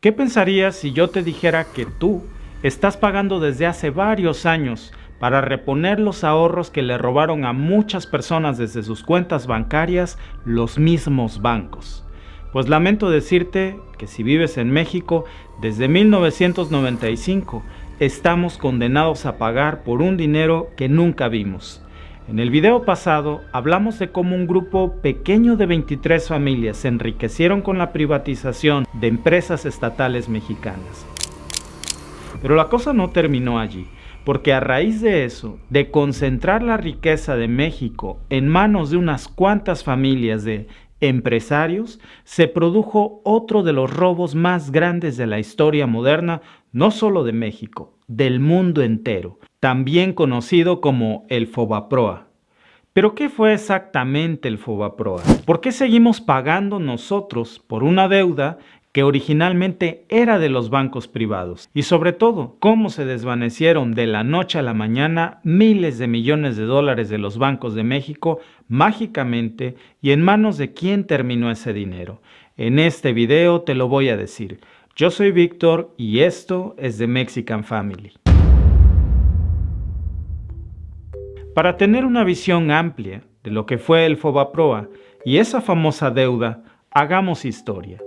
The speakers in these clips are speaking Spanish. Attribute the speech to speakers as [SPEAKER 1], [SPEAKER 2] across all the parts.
[SPEAKER 1] ¿Qué pensarías si yo te dijera que tú estás pagando desde hace varios años para reponer los ahorros que le robaron a muchas personas desde sus cuentas bancarias los mismos bancos? Pues lamento decirte que si vives en México, desde 1995 estamos condenados a pagar por un dinero que nunca vimos. En el video pasado hablamos de cómo un grupo pequeño de 23 familias se enriquecieron con la privatización de empresas estatales mexicanas. Pero la cosa no terminó allí, porque a raíz de eso, de concentrar la riqueza de México en manos de unas cuantas familias de empresarios, se produjo otro de los robos más grandes de la historia moderna, no solo de México, del mundo entero, también conocido como el Fobaproa. ¿Pero qué fue exactamente el Fobaproa? ¿Por qué seguimos pagando nosotros por una deuda que originalmente era de los bancos privados? Y sobre todo, ¿cómo se desvanecieron de la noche a la mañana miles de millones de dólares de los bancos de México mágicamente y en manos de quién terminó ese dinero? En este video te lo voy a decir. Yo soy Víctor y esto es The Mexican Family. Para tener una visión amplia de lo que fue el Fobaproa y esa famosa deuda, hagamos historia.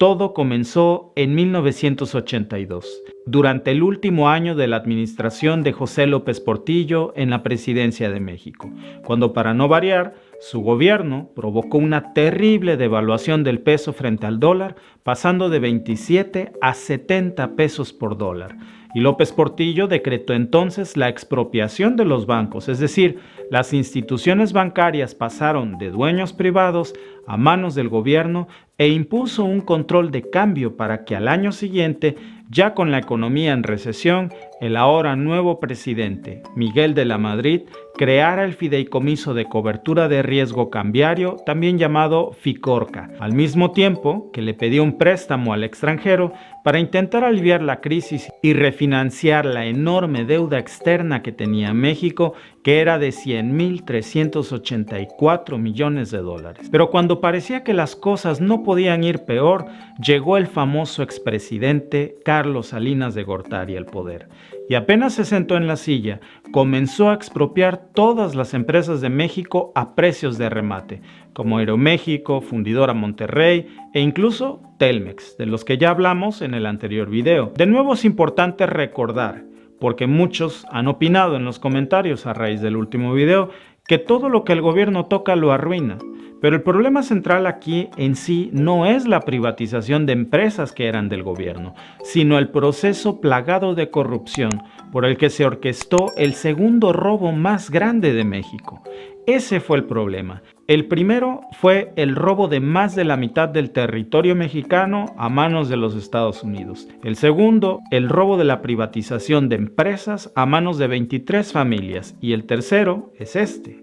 [SPEAKER 1] Todo comenzó en 1982, durante el último año de la administración de José López Portillo en la presidencia de México, cuando, para no variar, su gobierno provocó una terrible devaluación del peso frente al dólar, pasando de 27 a 70 pesos por dólar. Y López Portillo decretó entonces la expropiación de los bancos, es decir, las instituciones bancarias pasaron de dueños privados a manos del gobierno e impuso un control de cambio para que al año siguiente, ya con la economía en recesión, el ahora nuevo presidente, Miguel de la Madrid, creara el Fideicomiso de Cobertura de Riesgo Cambiario, también llamado FICORCA, al mismo tiempo que le pedía un préstamo al extranjero para intentar aliviar la crisis y refinanciar la enorme deuda externa que tenía México, que era de 100.384 millones de dólares. Pero cuando parecía que las cosas no podían ir peor, llegó el famoso expresidente Carlos Salinas de Gortari al poder. Y apenas se sentó en la silla, comenzó a expropiar todas las empresas de México a precios de remate, como Aeroméxico, Fundidora Monterrey e incluso Telmex, de los que ya hablamos en el anterior video. De nuevo es importante recordar, porque muchos han opinado en los comentarios a raíz del último video, que todo lo que el gobierno toca lo arruina. Pero el problema central aquí en sí no es la privatización de empresas que eran del gobierno, sino el proceso plagado de corrupción por el que se orquestó el segundo robo más grande de México. Ese fue el problema. El primero fue el robo de más de la mitad del territorio mexicano a manos de los Estados Unidos. El segundo, el robo de la privatización de empresas a manos de 23 familias. Y el tercero es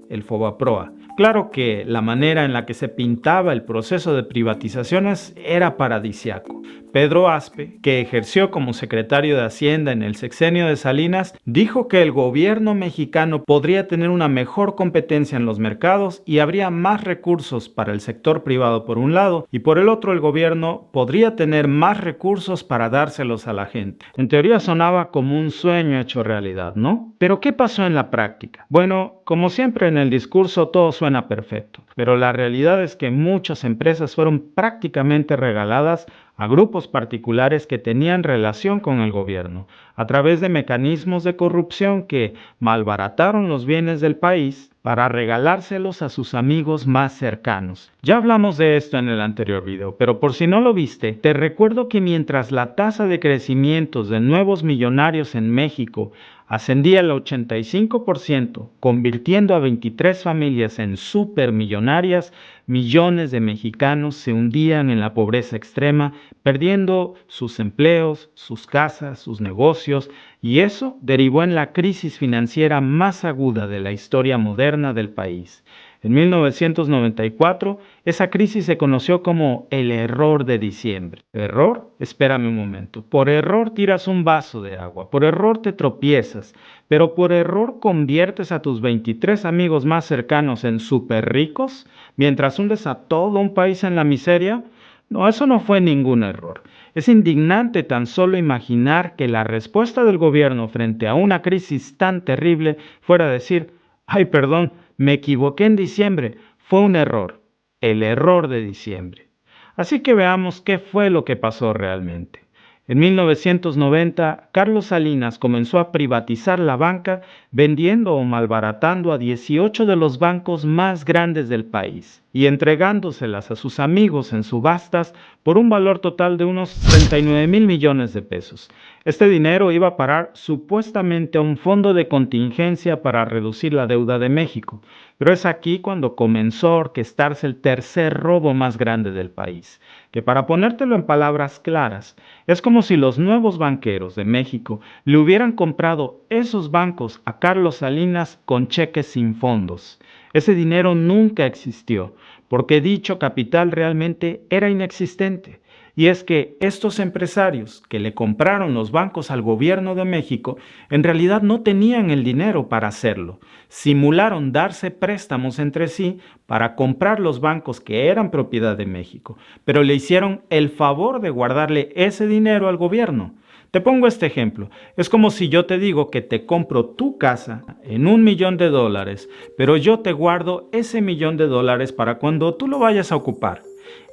[SPEAKER 1] el Fobaproa. Claro que la manera en la que se pintaba el proceso de privatizaciones era paradisiaco. Pedro Aspe, que ejerció como secretario de Hacienda en el sexenio de Salinas, dijo que el gobierno mexicano podría tener una mejor competencia en los mercados y habría más recursos para el sector privado por un lado, y por el otro el gobierno podría tener más recursos para dárselos a la gente. En teoría sonaba como un sueño hecho realidad, ¿no? Pero ¿qué pasó en la práctica? Bueno, como siempre en el discurso todo suena perfecto, pero la realidad es que muchas empresas fueron prácticamente regaladas a grupos particulares que tenían relación con el gobierno, a través de mecanismos de corrupción que malbarataron los bienes del país para regalárselos a sus amigos más cercanos. Ya hablamos de esto en el anterior video, pero por si no lo viste, te recuerdo que mientras la tasa de crecimiento de nuevos millonarios en México ascendía al 85%, convirtiendo a 23 familias en supermillonarias, millones de mexicanos se hundían en la pobreza extrema, perdiendo sus empleos, sus casas, sus negocios, y eso derivó en la crisis financiera más aguda de la historia moderna del país. En 1994, esa crisis se conoció como el error de diciembre. ¿Error? Espérame un momento. Por error tiras un vaso de agua, por error te tropiezas, pero por error conviertes a tus 23 amigos más cercanos en súper ricos, mientras hundes a todo un país en la miseria. No, eso no fue ningún error. Es indignante tan solo imaginar que la respuesta del gobierno frente a una crisis tan terrible fuera decir, ay, perdón, me equivoqué en diciembre, fue un error, el error de diciembre. Así que veamos qué fue lo que pasó realmente. En 1990, Carlos Salinas comenzó a privatizar la banca, vendiendo o malbaratando a 18 de los bancos más grandes del país y entregándoselas a sus amigos en subastas por un valor total de unos 39,000 millones de pesos. Este dinero iba a parar supuestamente a un fondo de contingencia para reducir la deuda de México, pero es aquí cuando comenzó a orquestarse el tercer robo más grande del país, que para ponértelo en palabras claras, es como si los nuevos banqueros de México le hubieran comprado esos bancos a Carlos Salinas con cheques sin fondos. Ese dinero nunca existió, porque dicho capital realmente era inexistente. Y es que estos empresarios que le compraron los bancos al gobierno de México en realidad no tenían el dinero para hacerlo. Simularon darse préstamos entre sí para comprar los bancos que eran propiedad de México, pero le hicieron el favor de guardarle ese dinero al gobierno. Te pongo este ejemplo. Es como si yo te digo que te compro tu casa en $1,000,000, pero yo te guardo ese $1,000,000 para cuando tú lo vayas a ocupar.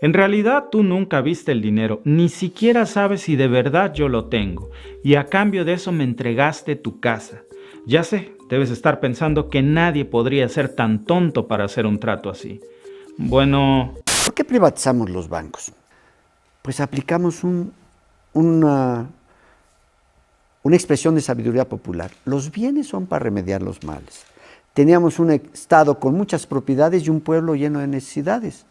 [SPEAKER 1] En realidad tú nunca viste el dinero, ni siquiera sabes si de verdad yo lo tengo, y a cambio de eso me entregaste tu casa. Ya sé, debes estar pensando que nadie podría ser tan tonto para hacer un trato así. Bueno...
[SPEAKER 2] ¿Por qué privatizamos los bancos? Pues aplicamos una expresión de sabiduría popular. Los bienes son para remediar los males. Teníamos un Estado con muchas propiedades y un pueblo lleno de necesidades.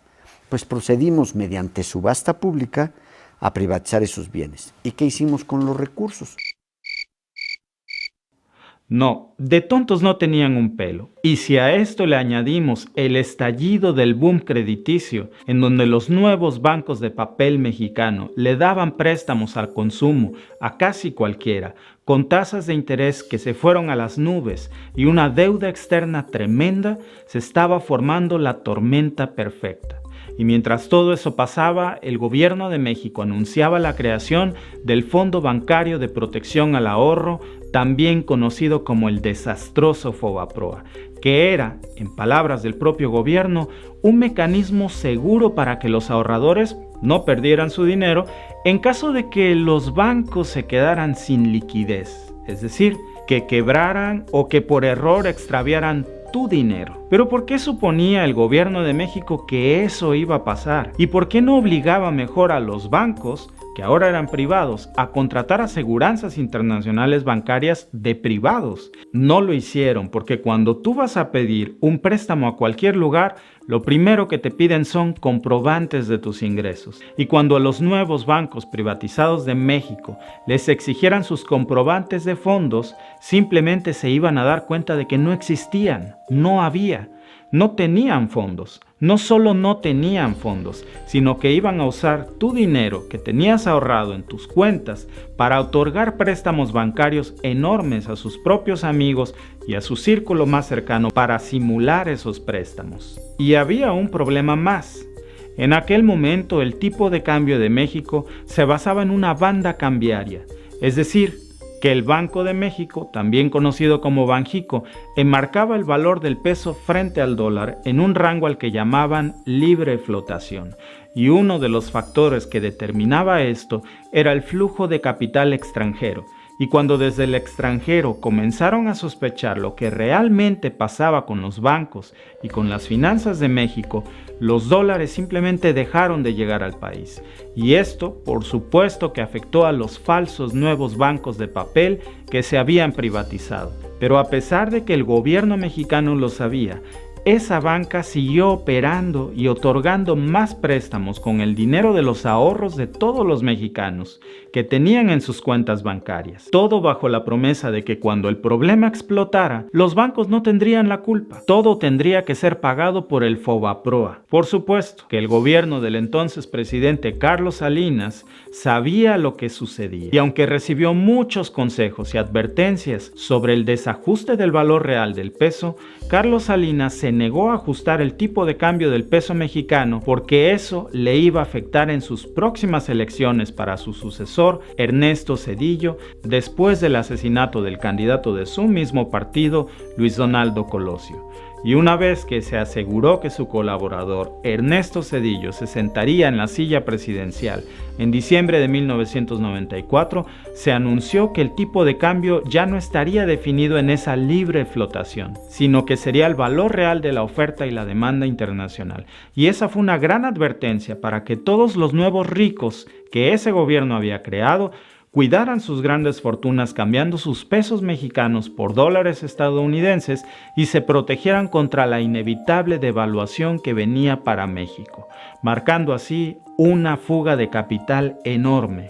[SPEAKER 2] Pues procedimos mediante subasta pública a privatizar esos bienes. ¿Y qué hicimos con los recursos?
[SPEAKER 1] No, de tontos no tenían un pelo. Y si a esto le añadimos el estallido del boom crediticio, en donde los nuevos bancos de papel mexicano le daban préstamos al consumo a casi cualquiera, con tasas de interés que se fueron a las nubes y una deuda externa tremenda, se estaba formando la tormenta perfecta. Y mientras todo eso pasaba, el gobierno de México anunciaba la creación del Fondo Bancario de Protección al Ahorro, también conocido como el desastroso FOBAPROA, que era, en palabras del propio gobierno, un mecanismo seguro para que los ahorradores no perdieran su dinero en caso de que los bancos se quedaran sin liquidez, es decir, que quebraran o que por error extraviaran tu dinero. Pero ¿por qué suponía el gobierno de México que eso iba a pasar? ¿Y por qué no obligaba mejor a los bancos, que ahora eran privados, a contratar aseguranzas internacionales bancarias de privados? No lo hicieron porque cuando tú vas a pedir un préstamo a cualquier lugar, lo primero que te piden son comprobantes de tus ingresos. Y cuando a los nuevos bancos privatizados de México les exigieran sus comprobantes de fondos, simplemente se iban a dar cuenta de que no existían, no había. No tenían fondos. No solo no tenían fondos, sino que iban a usar tu dinero que tenías ahorrado en tus cuentas para otorgar préstamos bancarios enormes a sus propios amigos y a su círculo más cercano para simular esos préstamos. Y había un problema más. En aquel momento el tipo de cambio de México se basaba en una banda cambiaria, es decir, que el Banco de México, también conocido como Banjico, enmarcaba el valor del peso frente al dólar en un rango al que llamaban libre flotación. Y uno de los factores que determinaba esto era el flujo de capital extranjero. Y cuando desde el extranjero comenzaron a sospechar lo que realmente pasaba con los bancos y con las finanzas de México, los dólares simplemente dejaron de llegar al país. Y esto, por supuesto, que afectó a los falsos nuevos bancos de papel que se habían privatizado. Pero a pesar de que el gobierno mexicano lo sabía, esa banca siguió operando y otorgando más préstamos con el dinero de los ahorros de todos los mexicanos que tenían en sus cuentas bancarias. Todo bajo la promesa de que cuando el problema explotara, los bancos no tendrían la culpa. Todo tendría que ser pagado por el FOBAPROA. Por supuesto que el gobierno del entonces presidente Carlos Salinas sabía lo que sucedía. Y aunque recibió muchos consejos y advertencias sobre el desajuste del valor real del peso, Carlos Salinas se se negó a ajustar el tipo de cambio del peso mexicano porque eso le iba a afectar en sus próximas elecciones para su sucesor, Ernesto Zedillo, después del asesinato del candidato de su mismo partido, Luis Donaldo Colosio. Y una vez que se aseguró que su colaborador, Ernesto Zedillo, se sentaría en la silla presidencial en diciembre de 1994, se anunció que el tipo de cambio ya no estaría definido en esa libre flotación, sino que sería el valor real de la oferta y la demanda internacional. Y esa fue una gran advertencia para que todos los nuevos ricos que ese gobierno había creado cuidaran sus grandes fortunas cambiando sus pesos mexicanos por dólares estadounidenses y se protegieran contra la inevitable devaluación que venía para México, marcando así una fuga de capital enorme.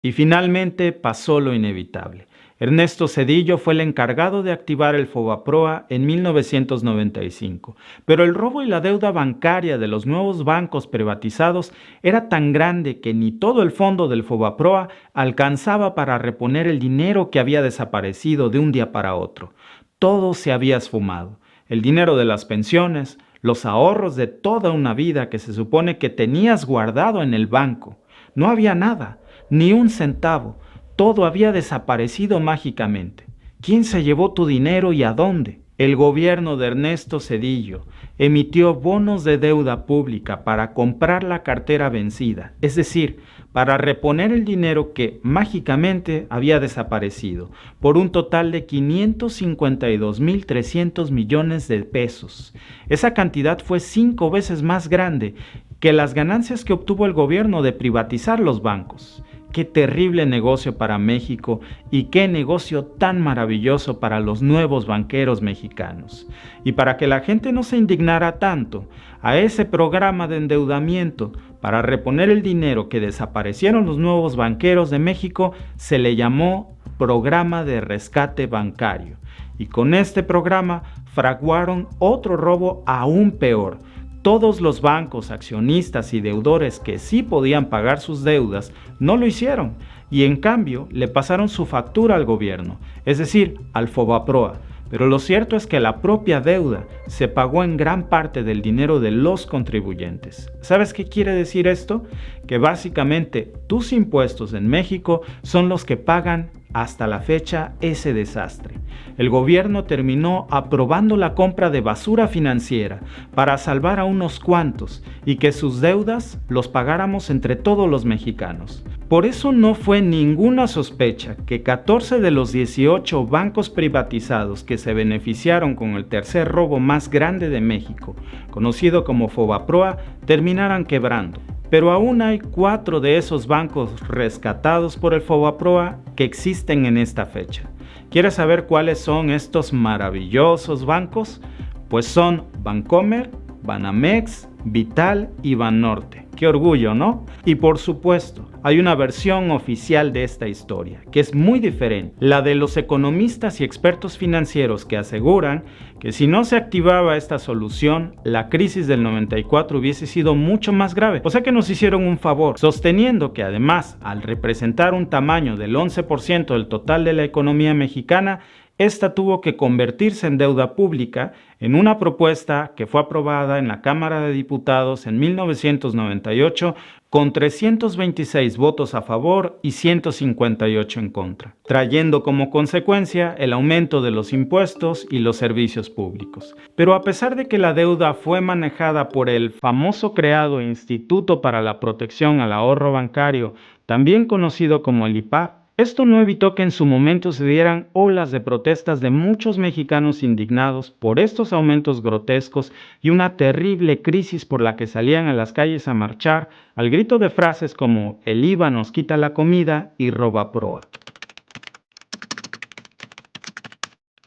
[SPEAKER 1] Y finalmente pasó lo inevitable. Ernesto Zedillo fue el encargado de activar el Fobaproa en 1995, pero el robo y la deuda bancaria de los nuevos bancos privatizados era tan grande que ni todo el fondo del Fobaproa alcanzaba para reponer el dinero que había desaparecido de un día para otro. Todo se había esfumado, el dinero de las pensiones, los ahorros de toda una vida que se supone que tenías guardado en el banco. No había nada, ni un centavo. Todo había desaparecido mágicamente. ¿Quién se llevó tu dinero y a dónde? El gobierno de Ernesto Zedillo emitió bonos de deuda pública para comprar la cartera vencida, es decir, para reponer el dinero que mágicamente había desaparecido, por un total de 552.300 millones de pesos. Esa cantidad fue 5 veces más grande que las ganancias que obtuvo el gobierno de privatizar los bancos. Qué terrible negocio para México y qué negocio tan maravilloso para los nuevos banqueros mexicanos. Y para que la gente no se indignara tanto, a ese programa de endeudamiento para reponer el dinero que desaparecieron los nuevos banqueros de México se le llamó Programa de Rescate Bancario. Y con este programa fraguaron otro robo aún peor. Todos los bancos, accionistas y deudores que sí podían pagar sus deudas no lo hicieron y en cambio le pasaron su factura al gobierno, es decir, al Fobaproa. Pero lo cierto es que la propia deuda se pagó en gran parte del dinero de los contribuyentes. ¿Sabes qué quiere decir esto? Que básicamente tus impuestos en México son los que pagan hasta la fecha ese desastre. El gobierno terminó aprobando la compra de basura financiera para salvar a unos cuantos y que sus deudas los pagáramos entre todos los mexicanos. Por eso no fue ninguna sospecha que 14 de los 18 bancos privatizados que se beneficiaron con el tercer robo más grande de México, conocido como Fobaproa, terminaran quebrando. Pero aún hay 4 de esos bancos rescatados por el Fobaproa que existen en esta fecha. ¿Quieres saber cuáles son estos maravillosos bancos? Pues son Bancomer, Banamex, Vital y Banorte. ¡Qué orgullo!, ¿no? Y por supuesto, hay una versión oficial de esta historia, que es muy diferente, la de los economistas y expertos financieros que aseguran que si no se activaba esta solución, la crisis del 94 hubiese sido mucho más grave. O sea que nos hicieron un favor, sosteniendo que además, al representar un tamaño del 11% del total de la economía mexicana, esta tuvo que convertirse en deuda pública en una propuesta que fue aprobada en la Cámara de Diputados en 1998 con 326 votos a favor y 158 en contra, trayendo como consecuencia el aumento de los impuestos y los servicios públicos. Pero a pesar de que la deuda fue manejada por el famoso creado Instituto para la Protección al Ahorro Bancario, también conocido como el IPAB, esto no evitó que en su momento se dieran olas de protestas de muchos mexicanos indignados por estos aumentos grotescos y una terrible crisis por la que salían a las calles a marchar al grito de frases como "el IVA nos quita la comida" y "Robaproa".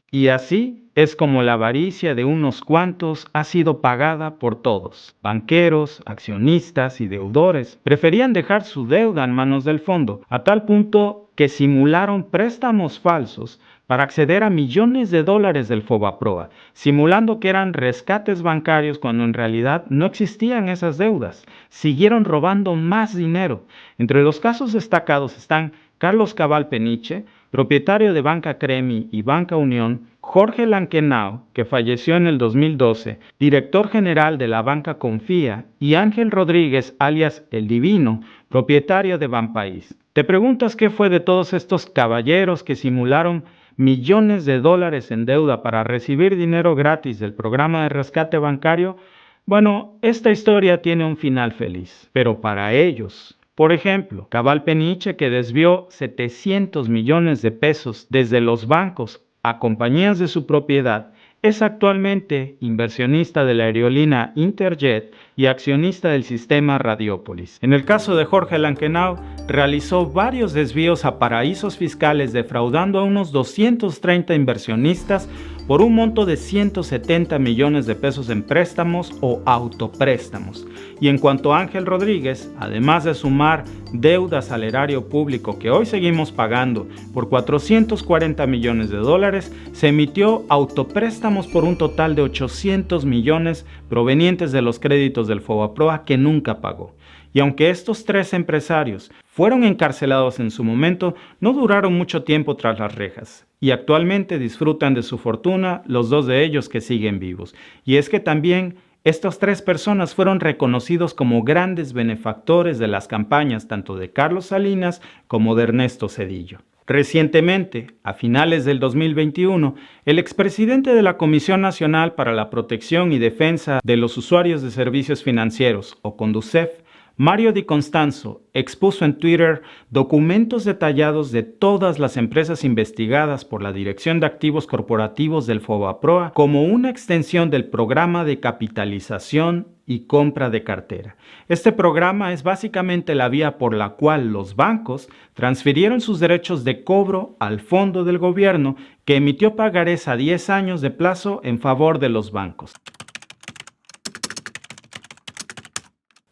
[SPEAKER 1] Y así es como la avaricia de unos cuantos ha sido pagada por todos. Banqueros, accionistas y deudores preferían dejar su deuda en manos del fondo, a tal punto que simularon préstamos falsos para acceder a millones de dólares del Fobaproa, simulando que eran rescates bancarios cuando en realidad no existían esas deudas. Siguieron robando más dinero. Entre los casos destacados están Carlos Cabal Peniche, propietario de Banca Cremi y Banca Unión, Jorge Lankenau, que falleció en el 2012, director general de la banca Confía, y Ángel Rodríguez, alias El Divino, propietario de Banpaís. ¿Te preguntas qué fue de todos estos caballeros que simularon millones de dólares en deuda para recibir dinero gratis del programa de rescate bancario? Bueno, esta historia tiene un final feliz, pero para ellos. Por ejemplo, Cabal Peniche, que desvió 700 millones de pesos desde los bancos a compañías de su propiedad, es actualmente inversionista de la aerolínea Interjet y accionista del sistema Radiópolis. En el caso de Jorge Lankenau, realizó varios desvíos a paraísos fiscales defraudando a unos 230 inversionistas por un monto de 170 millones de pesos en préstamos o autopréstamos. Y en cuanto a Ángel Rodríguez, además de sumar deudas al erario público que hoy seguimos pagando por 440 millones de dólares, se emitió autopréstamos por un total de 800 millones provenientes de los créditos del Fobaproa que nunca pagó. Y aunque estos tres empresarios fueron encarcelados en su momento, no duraron mucho tiempo tras las rejas y actualmente disfrutan de su fortuna los dos de ellos que siguen vivos. Y es que también estas tres personas fueron reconocidos como grandes benefactores de las campañas tanto de Carlos Salinas como de Ernesto Zedillo. Recientemente, a finales del 2021, el expresidente de la Comisión Nacional para la Protección y Defensa de los Usuarios de Servicios Financieros, o CONDUCEF, Mario Di Constanzo, expuso en Twitter documentos detallados de todas las empresas investigadas por la Dirección de Activos Corporativos del Fobaproa como una extensión del programa de capitalización y compra de cartera. Este programa es básicamente la vía por la cual los bancos transfirieron sus derechos de cobro al fondo del gobierno, que emitió pagarés a 10 años de plazo en favor de los bancos.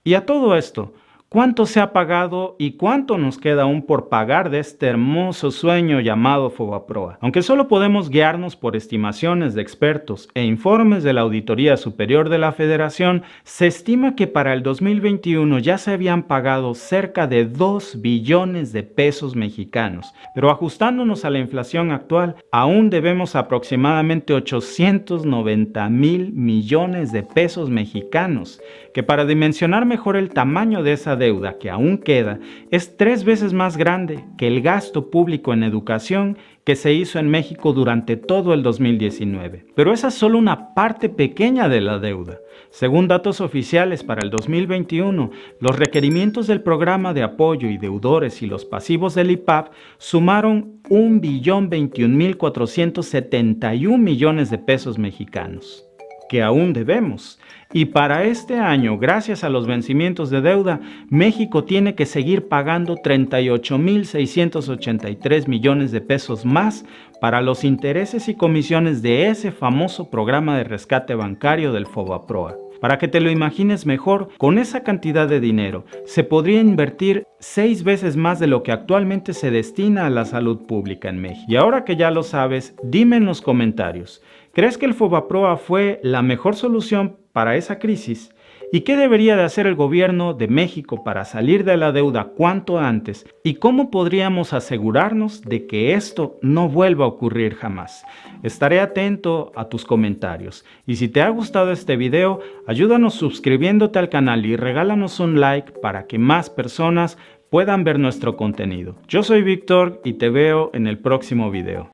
[SPEAKER 1] Y a todo esto, ¿cuánto se ha pagado y cuánto nos queda aún por pagar de este hermoso sueño llamado Fobaproa? Aunque solo podemos guiarnos por estimaciones de expertos e informes de la Auditoría Superior de la Federación, se estima que para el 2021 ya se habían pagado cerca de 2 billones de pesos mexicanos. Pero ajustándonos a la inflación actual, aún debemos aproximadamente 890,000 millones de pesos mexicanos, que para dimensionar mejor el tamaño de esa deuda que aún queda, es 3 veces más grande que el gasto público en educación que se hizo en México durante todo el 2019. Pero esa es solo una parte pequeña de la deuda. Según datos oficiales para el 2021, los requerimientos del programa de apoyo y deudores y los pasivos del IPAP sumaron 1.021.471 millones de pesos mexicanos, que aún debemos. Y para este año, gracias a los vencimientos de deuda, México tiene que seguir pagando 38.683 millones de pesos más para los intereses y comisiones de ese famoso programa de rescate bancario del Fobaproa. Para que te lo imagines mejor, con esa cantidad de dinero se podría invertir 6 veces más de lo que actualmente se destina a la salud pública en México. Y ahora que ya lo sabes, dime en los comentarios, ¿crees que el Fobaproa fue la mejor solución para esa crisis? ¿Y qué debería de hacer el gobierno de México para salir de la deuda cuanto antes? ¿Y cómo podríamos asegurarnos de que esto no vuelva a ocurrir jamás? Estaré atento a tus comentarios. Y si te ha gustado este video, ayúdanos suscribiéndote al canal y regálanos un like para que más personas puedan ver nuestro contenido. Yo soy Víctor y te veo en el próximo video.